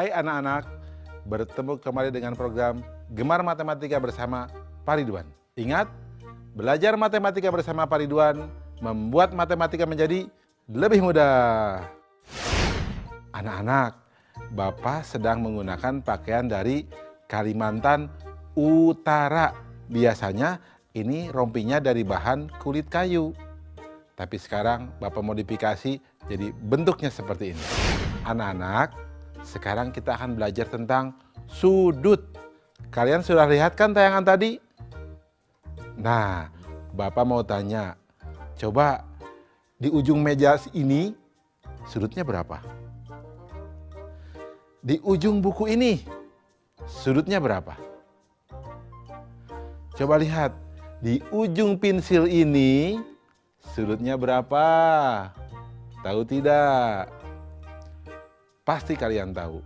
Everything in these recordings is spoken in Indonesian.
Hai anak-anak, bertemu kembali dengan program Gemar Matematika bersama Pak Ridwan. Ingat, belajar matematika bersama Pak Ridwan membuat matematika menjadi lebih mudah. Anak-anak, Bapak sedang menggunakan pakaian dari Kalimantan Utara. Biasanya ini rompinya dari bahan kulit kayu. Tapi sekarang Bapak modifikasi jadi bentuknya seperti ini. Anak-anak, sekarang kita akan belajar tentang sudut. Kalian sudah lihat kan tayangan tadi? Nah, Bapak mau tanya, coba di ujung meja ini sudutnya berapa? Di ujung buku ini sudutnya berapa? Coba lihat, di ujung pensil ini sudutnya berapa? Tahu tidak? Pasti kalian tahu.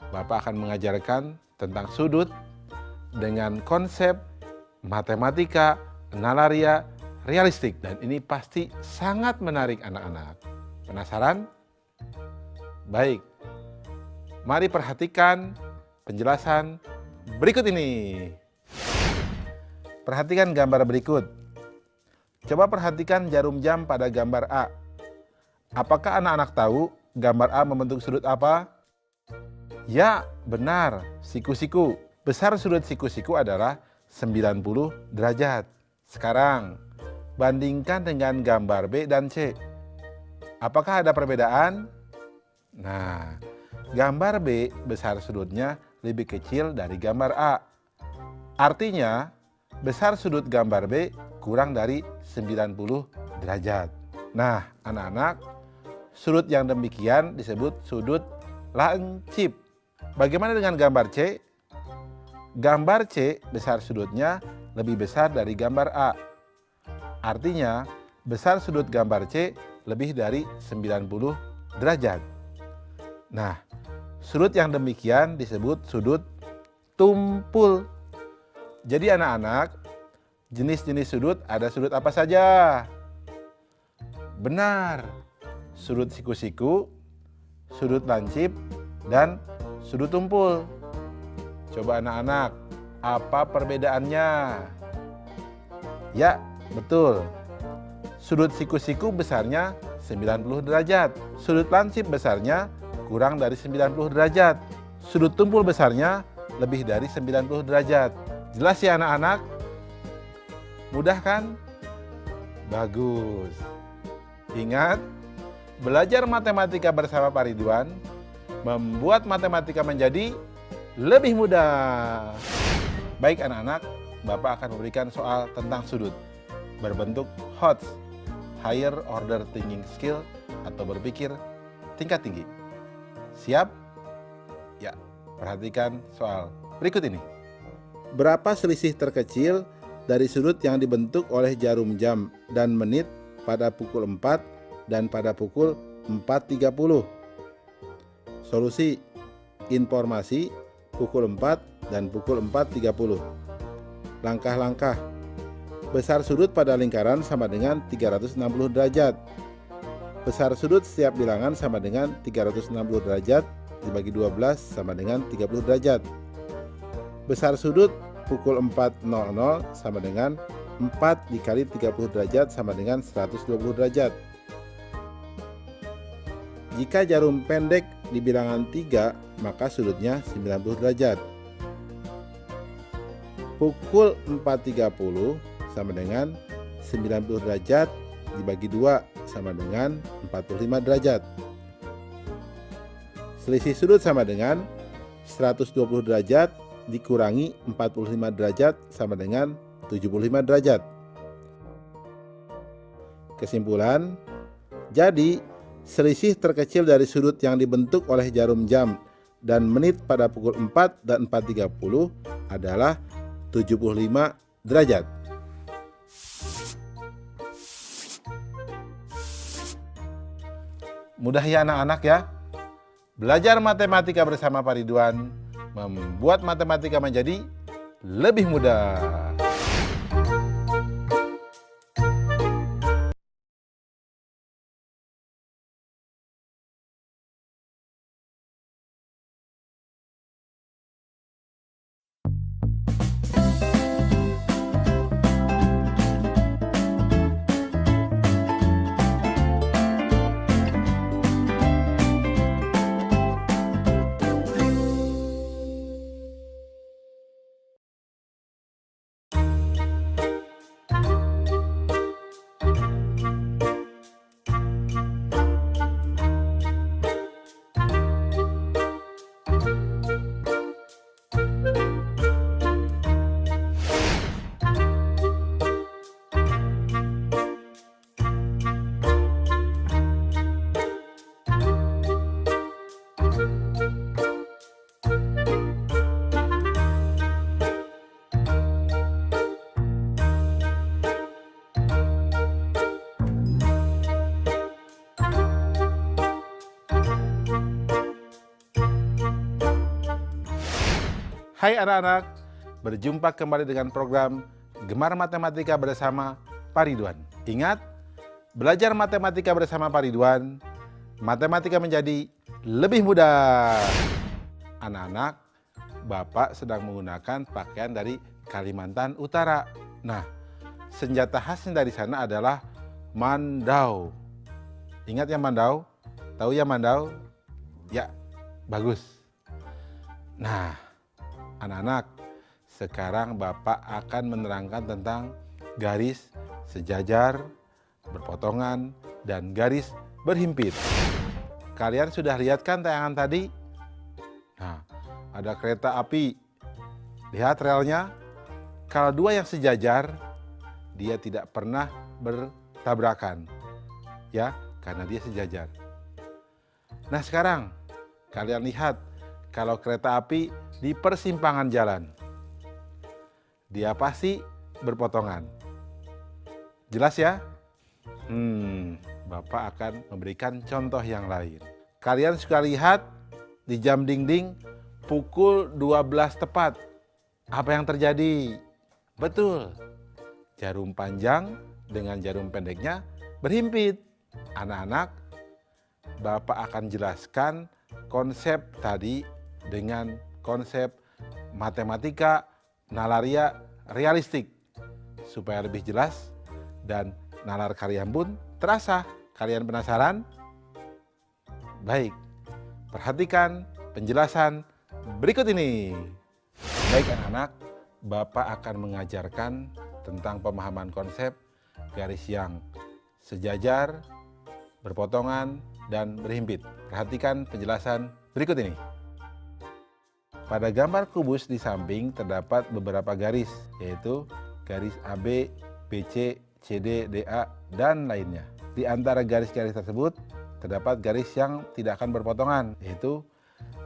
Bapak akan mengajarkan tentang sudut dengan konsep matematika, nalaria, realistik. Dan ini pasti sangat menarik anak-anak. Penasaran? Baik. Mari perhatikan penjelasan berikut ini. Perhatikan gambar berikut. Coba perhatikan jarum jam pada gambar A. Apakah anak-anak tahu gambar A membentuk sudut apa? Ya, benar, siku-siku. Besar sudut siku-siku adalah 90 derajat. Sekarang, bandingkan dengan gambar B dan C. Apakah ada perbedaan? Nah, gambar B besar sudutnya lebih kecil dari gambar A. Artinya, besar sudut gambar B kurang dari 90 derajat. Nah, anak-anak, sudut yang demikian disebut sudut lancip. Bagaimana dengan gambar C? Gambar C besar sudutnya lebih besar dari gambar A. Artinya, besar sudut gambar C lebih dari 90 derajat. Nah, sudut yang demikian disebut sudut tumpul. Jadi anak-anak, jenis-jenis sudut ada sudut apa saja? Benar, sudut siku-siku, sudut lancip, dan sudut tumpul. Coba anak-anak, apa perbedaannya? Ya, betul. Sudut siku-siku besarnya 90 derajat. Sudut lancip besarnya kurang dari 90 derajat. Sudut tumpul besarnya lebih dari 90 derajat. Jelas ya anak-anak? Mudah kan? Bagus. Ingat, belajar matematika bersama Pak Ridwan membuat matematika menjadi lebih mudah. Baik anak-anak, Bapak akan memberikan soal tentang sudut berbentuk HOTS, Higher Order Thinking Skill, atau berpikir tingkat tinggi. Siap? Ya, perhatikan soal berikut ini. Berapa selisih terkecil dari sudut yang dibentuk oleh jarum jam dan menit pada pukul 4 dan pada pukul 4.30? Solusi: informasi pukul 4 dan pukul 4.30. Langkah-langkah: besar sudut pada lingkaran sama dengan 360 derajat. Besar sudut setiap bilangan sama dengan 360 derajat dibagi 12 sama dengan 30 derajat. Besar sudut pukul 4.00 sama dengan 4 dikali 30 derajat sama dengan 120 derajat. Jika jarum pendek di bilangan 3, maka sudutnya 90 derajat. Pukul 4.30 sama dengan 90 derajat dibagi 2 sama dengan 45 derajat. Selisih sudut sama dengan 120 derajat dikurangi 45 derajat sama dengan 75 derajat. Kesimpulan, jadi selisih terkecil dari sudut yang dibentuk oleh jarum jam dan menit pada pukul 4 dan 4.30 adalah 75 derajat. Mudah ya anak-anak ya? Belajar matematika bersama Pak Ridwan membuat matematika menjadi lebih mudah. Hai anak-anak, berjumpa kembali dengan program Gemar Matematika bersama Pak Ridwan. Ingat, belajar matematika bersama Pak Ridwan, matematika menjadi lebih mudah. Anak-anak, Bapak sedang menggunakan pakaian dari Kalimantan Utara. Nah, senjata khasnya dari sana adalah mandau. Ingat ya mandau? Tahu ya mandau? Ya, bagus. Nah, anak-anak, sekarang Bapak akan menerangkan tentang garis sejajar, berpotongan, dan garis berhimpit. Kalian sudah lihat kan tayangan tadi? Nah, ada kereta api. Lihat relnya. Kalau dua yang sejajar, dia tidak pernah bertabrakan. Ya, karena dia sejajar. Nah, sekarang kalian lihat kalau kereta api di persimpangan jalan. Dia pasti berpotongan. Jelas ya? Bapak akan memberikan contoh yang lain. Kalian suka lihat di jam dinding pukul 12 tepat. Apa yang terjadi? Betul. Jarum panjang dengan jarum pendeknya berhimpit. Anak-anak, Bapak akan jelaskan konsep tadi dengan konsep matematika nalaria realistik supaya lebih jelas dan nalar kalian pun terasa. Kalian penasaran? Baik, perhatikan penjelasan berikut ini. Baik anak-anak, Bapak akan mengajarkan tentang pemahaman konsep garis yang sejajar, berpotongan, dan berhimpit. Perhatikan penjelasan berikut ini. Pada gambar kubus di samping terdapat beberapa garis, yaitu garis AB, BC, CD, DA, dan lainnya. Di antara garis-garis tersebut terdapat garis yang tidak akan berpotongan, yaitu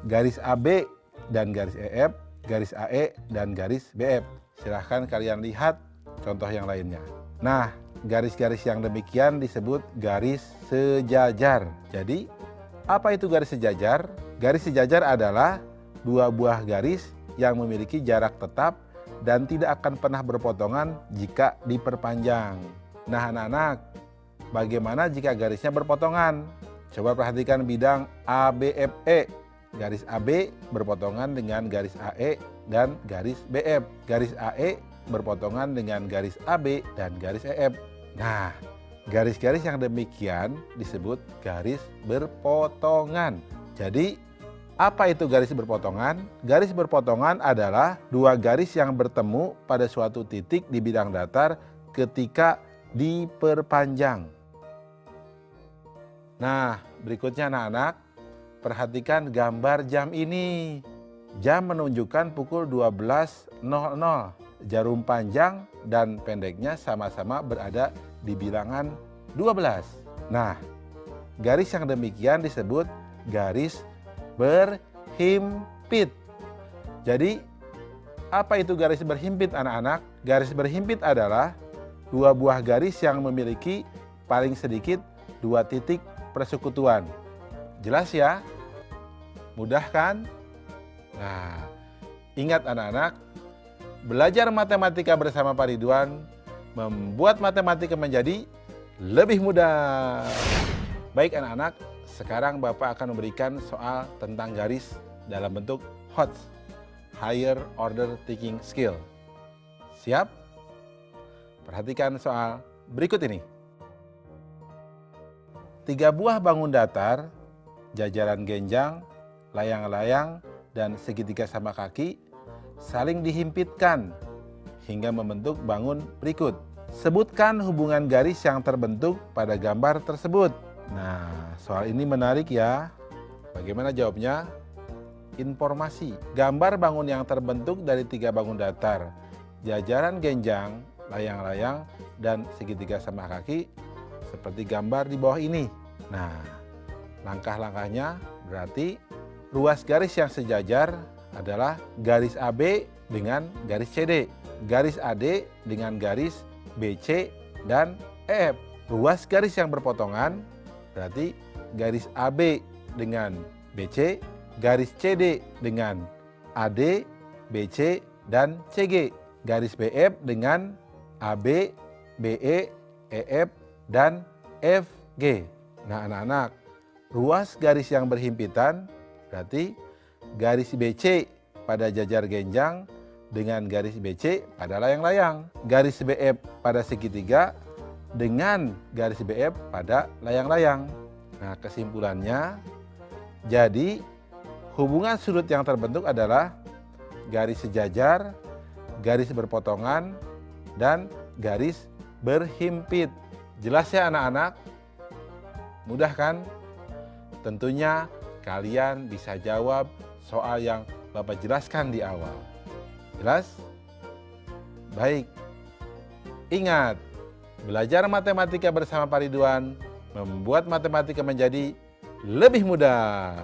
garis AB dan garis EF, garis AE, dan garis BF. Silahkan kalian lihat contoh yang lainnya. Nah, garis-garis yang demikian disebut garis sejajar. Jadi, apa itu garis sejajar? Garis sejajar adalah dua buah garis yang memiliki jarak tetap dan tidak akan pernah berpotongan jika diperpanjang. Nah anak-anak, bagaimana jika garisnya berpotongan? Coba perhatikan bidang ABFE. Garis AB berpotongan dengan garis AE dan garis BF. Garis AE berpotongan dengan garis AB dan garis EF. Nah, garis-garis yang demikian disebut garis berpotongan. Jadi, apa itu garis berpotongan? Garis berpotongan adalah dua garis yang bertemu pada suatu titik di bidang datar ketika diperpanjang. Nah, berikutnya anak-anak, perhatikan gambar jam ini. Jam menunjukkan pukul 12.00. Jarum panjang dan pendeknya sama-sama berada di bilangan 12. Nah, garis yang demikian disebut garis berhimpit. Jadi, apa itu garis berhimpit anak-anak? Garis berhimpit adalah dua buah garis yang memiliki paling sedikit dua titik persekutuan. Jelas ya? Mudah kan? Nah, ingat anak-anak, belajar matematika bersama Pak Ridwan membuat matematika menjadi lebih mudah. Baik anak-anak, sekarang Bapak akan memberikan soal tentang garis dalam bentuk HOTS, Higher Order Thinking Skill. Siap? Perhatikan soal berikut ini. 3 buah bangun datar, jajaran genjang, layang-layang, dan segitiga sama kaki saling dihimpitkan hingga membentuk bangun berikut. Sebutkan hubungan garis yang terbentuk pada gambar tersebut. Nah, soal ini menarik ya. Bagaimana jawabnya? Informasi. Gambar bangun yang terbentuk dari 3 bangun datar, jajaran genjang, layang-layang, dan segitiga sama kaki seperti gambar di bawah ini. Nah, langkah-langkahnya berarti ruas garis yang sejajar adalah garis AB dengan garis CD, garis AD dengan garis BC dan EF. Ruas garis yang berpotongan berarti garis AB dengan BC, garis CD dengan AD, BC, dan CG. Garis BF dengan AB, BE, EF, dan FG. Nah anak-anak, ruas garis yang berhimpitan berarti garis BC pada jajar genjang dengan garis BC pada layang-layang. Garis BF pada segitiga dengan garis BF pada layang-layang. Nah kesimpulannya, jadi hubungan sudut yang terbentuk adalah garis sejajar, garis berpotongan, dan garis berhimpit. Jelas ya anak-anak? Mudah kan? Tentunya kalian bisa jawab soal yang Bapak jelaskan di awal. Jelas? Baik. Ingat, belajar matematika bersama Pak Ridwan membuat matematika menjadi lebih mudah.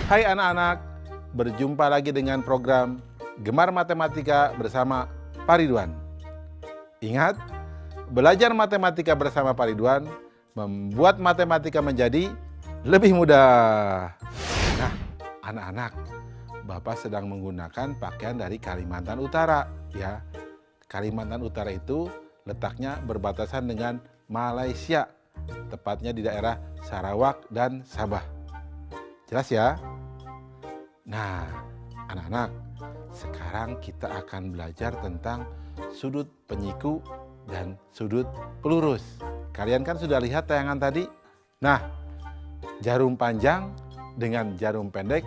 Hai anak-anak, berjumpa lagi dengan program Gemar Matematika bersama Pak Ridwan. Ingat, belajar matematika bersama Pak Ridwan membuat matematika menjadi lebih mudah. Nah, anak-anak, Bapak sedang menggunakan pakaian dari Kalimantan Utara, ya. Kalimantan Utara itu letaknya berbatasan dengan Malaysia, tepatnya di daerah Sarawak dan Sabah. Jelas ya? Nah, anak-anak, sekarang kita akan belajar tentang sudut penyiku dan sudut pelurus. Kalian kan sudah lihat tayangan tadi? Nah, jarum panjang dengan jarum pendek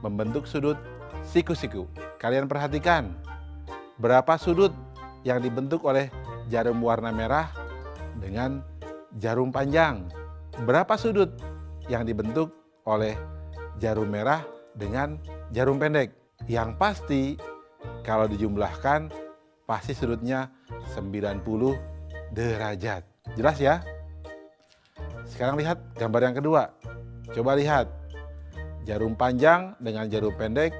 membentuk sudut siku-siku. Kalian perhatikan, berapa sudut yang dibentuk oleh jarum warna merah dengan jarum panjang? Berapa sudut yang dibentuk oleh jarum merah dengan jarum pendek? Yang pasti kalau dijumlahkan pasti sudutnya 90 derajat. Jelas ya? Sekarang lihat gambar yang kedua. Coba lihat. Jarum panjang dengan jarum pendek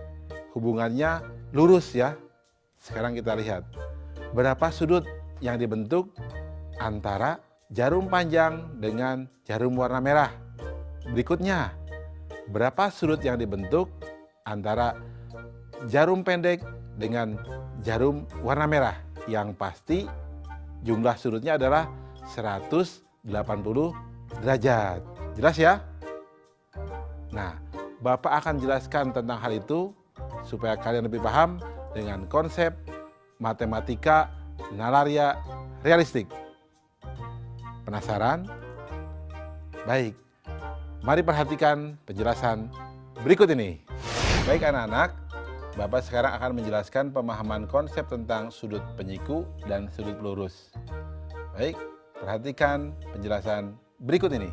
hubungannya lurus ya. Sekarang kita lihat. Berapa sudut yang dibentuk antara jarum panjang dengan jarum warna merah? Berikutnya, berapa sudut yang dibentuk antara jarum pendek dengan jarum warna merah? Yang pasti jumlah sudutnya adalah 180 derajat. Jelas ya? Nah, Bapak akan jelaskan tentang hal itu supaya kalian lebih paham dengan konsep matematika nalaria realistik. Penasaran? Baik. Mari perhatikan penjelasan berikut ini. Baik anak-anak, Bapak sekarang akan menjelaskan pemahaman konsep tentang sudut penyiku dan sudut pelurus. Baik, perhatikan penjelasan berikut ini.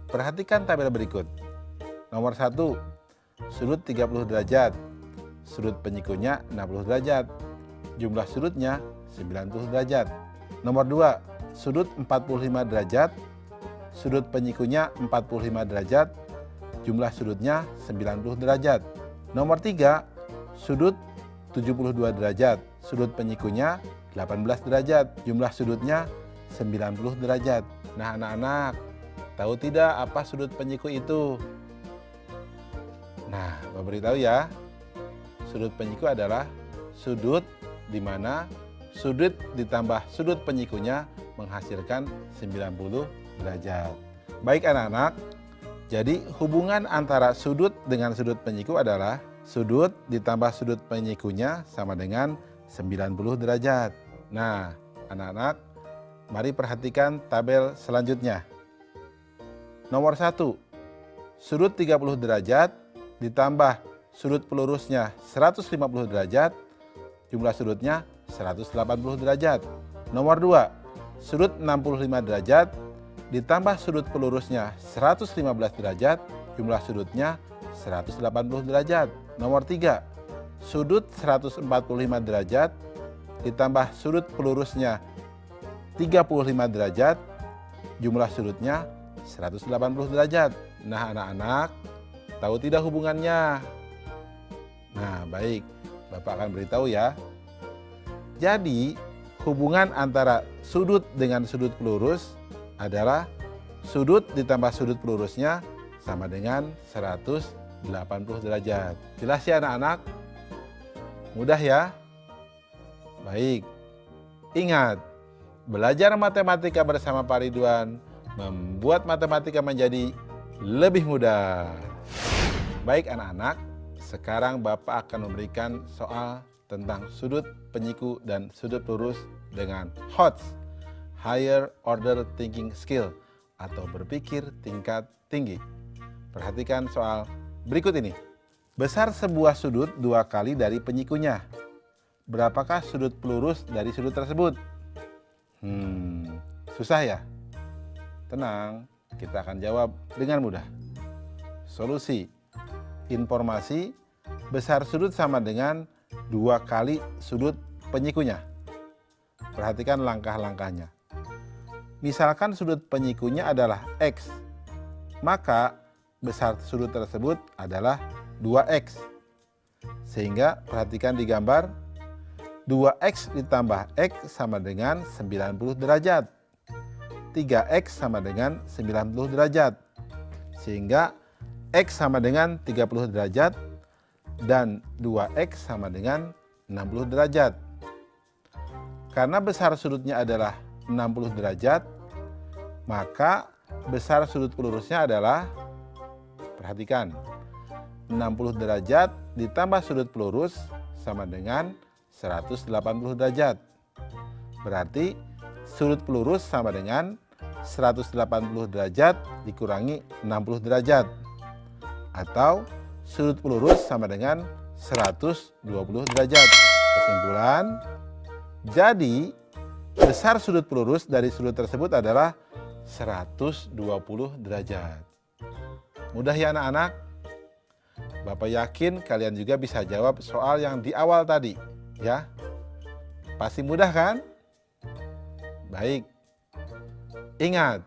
Perhatikan tabel berikut. Nomor 1, sudut 30 derajat. Sudut penyikunya 60 derajat. Jumlah sudutnya 90 derajat. Nomor 2, sudut 45 derajat. Sudut penyikunya 45 derajat, jumlah sudutnya 90 derajat. Nomor 3, sudut 72 derajat, sudut penyikunya 18 derajat, jumlah sudutnya 90 derajat. Nah anak-anak, tahu tidak apa sudut penyiku itu? Nah, Bapak beritahu ya, sudut penyiku adalah sudut di mana sudut ditambah sudut penyikunya menghasilkan 90 derajat. Baik anak-anak, jadi hubungan antara sudut dengan sudut penyiku adalah sudut ditambah sudut penyikunya sama dengan 90 derajat. Nah, anak-anak, mari perhatikan tabel selanjutnya. Nomor 1, sudut 30 derajat ditambah sudut pelurusnya 150 derajat, jumlah sudutnya 180 derajat. Nomor 2, sudut 65 derajat ditambah sudut pelurusnya 115 derajat, jumlah sudutnya 180 derajat. Nomor 3, sudut 145 derajat ditambah sudut pelurusnya 35 derajat, jumlah sudutnya 180 derajat. Nah anak-anak, tahu tidak hubungannya? Nah baik, Bapak akan beritahu ya. Jadi hubungan antara sudut dengan sudut pelurus adalah sudut ditambah sudut pelurusnya sama dengan 180 derajat. Jelas ya anak-anak? Mudah ya? Baik, ingat, belajar matematika bersama Pak Ridwan membuat matematika menjadi lebih mudah. Baik anak-anak, sekarang Bapak akan memberikan soal tentang sudut penyiku dan sudut pelurus dengan HOTS, Higher Order Thinking Skill, atau berpikir tingkat tinggi. Perhatikan soal berikut ini. Besar sebuah sudut 2 kali dari penyikunya. Berapakah sudut pelurus dari sudut tersebut? Susah ya? Tenang, kita akan jawab dengan mudah. Solusi: informasi besar sudut sama dengan 2 kali sudut penyikunya. Perhatikan langkah-langkahnya. Misalkan sudut penyikunya adalah X, maka besar sudut tersebut adalah 2X. Sehingga perhatikan di gambar, 2X ditambah X sama dengan 90 derajat. 3X sama dengan 90 derajat. Sehingga X sama dengan 30 derajat dan 2X sama dengan 60 derajat. Karena besar sudutnya adalah 60 derajat, maka besar sudut pelurusnya adalah, perhatikan, 60 derajat ditambah sudut pelurus sama dengan 180 derajat. Berarti sudut pelurus sama dengan 180 derajat dikurangi 60 derajat. Atau sudut pelurus sama dengan 120 derajat. Kesimpulan, jadi besar sudut pelurus dari sudut tersebut adalah 120 derajat. Mudah ya anak-anak? Bapak yakin kalian juga bisa jawab soal yang di awal tadi, ya. Pasti mudah kan? Baik. Ingat,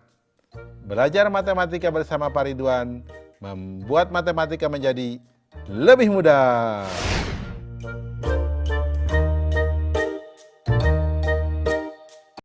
belajar matematika bersama Pak Ridwan membuat matematika menjadi lebih mudah.